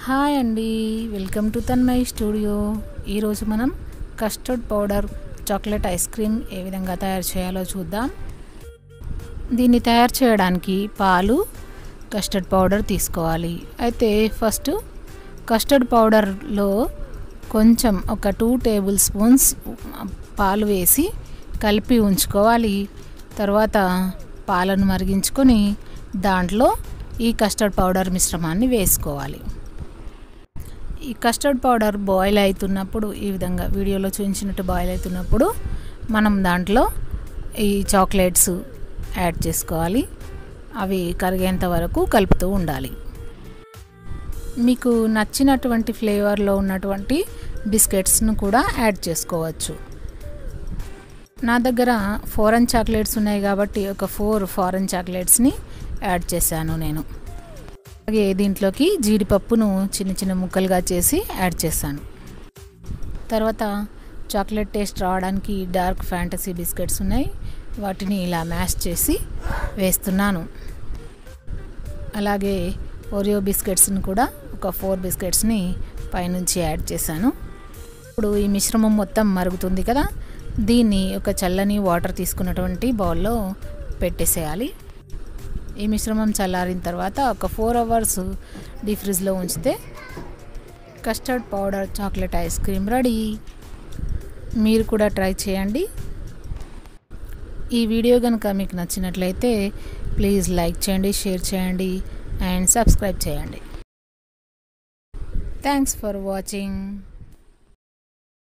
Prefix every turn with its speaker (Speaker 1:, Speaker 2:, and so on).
Speaker 1: Hi అండి, welcome to Tanmay studio. ఈరోజు మనం custard powder chocolate ice cream ఏ విధంగా తయారు చేయాలో చూద్దాం. దీన్ని తయారు చేయడానికి పాలు, కస్టర్డ్ పౌడర్ తీసుకోవాలి. అయితే ఫస్ట్ కస్టర్డ్ పౌడర్లో కొంచెం ఒక 2 టేబుల్ స్పూన్స్ పాలు వేసి కలిపి ఉంచుకోవాలి. తర్వాత పాలను మరిగించుకొని దాంట్లో ఈ కస్టర్డ్ పౌడర్ మిశ్రమాన్ని వేసుకోవాలి. ఈ కస్టర్డ్ పౌడర్ బాయిల్ అవుతున్నప్పుడు, ఈ విధంగా వీడియోలో చూపించినట్టు బాయిల్ అవుతున్నప్పుడు మనం దాంట్లో ఈ చాక్లెట్స్ యాడ్ చేసుకోవాలి. అవి కరిగేంత వరకు కలుపుతూ ఉండాలి. మీకు నచ్చినటువంటి ఫ్లేవర్లో ఉన్నటువంటి బిస్కెట్స్ను కూడా యాడ్ చేసుకోవచ్చు. నా దగ్గర ఫారెన్ చాక్లెట్స్ ఉన్నాయి కాబట్టి ఒక 4 ఫారెన్ చాక్లెట్స్ని యాడ్ చేశాను నేను. అలాగే దీంట్లోకి జీడిపప్పును చిన్న చిన్న ముక్కలుగా చేసి యాడ్ చేశాను. తర్వాత చాక్లెట్ టేస్ట్ రావడానికి డార్క్ ఫ్యాంటసీ బిస్కెట్స్ ఉన్నాయి, వాటిని ఇలా మ్యాష్ చేసి వేస్తున్నాను. అలాగే ఓరియో బిస్కెట్స్ని కూడా ఒక 4 బిస్కెట్స్ని పైనుంచి యాడ్ చేశాను. ఇప్పుడు ఈ మిశ్రమం మొత్తం మరుగుతుంది కదా, దీన్ని ఒక చల్లని వాటర్ తీసుకున్నటువంటి బౌల్లో పెట్టేసేయాలి. ఈ మిశ్రమం చల్లారిన తర్వాత ఒక 4 అవర్స్ డీప్ ఫ్రిడ్జ్లో ఉంచితే custard powder chocolate ice cream ready. మీరు కూడా ట్రై చేయండి. ఈ వీడియో కనుక మీకు నచ్చినట్లయితే ప్లీజ్ లైక్ చేయండి, షేర్ చేయండి అండ్ సబ్స్క్రైబ్ చేయండి. Thanks for watching.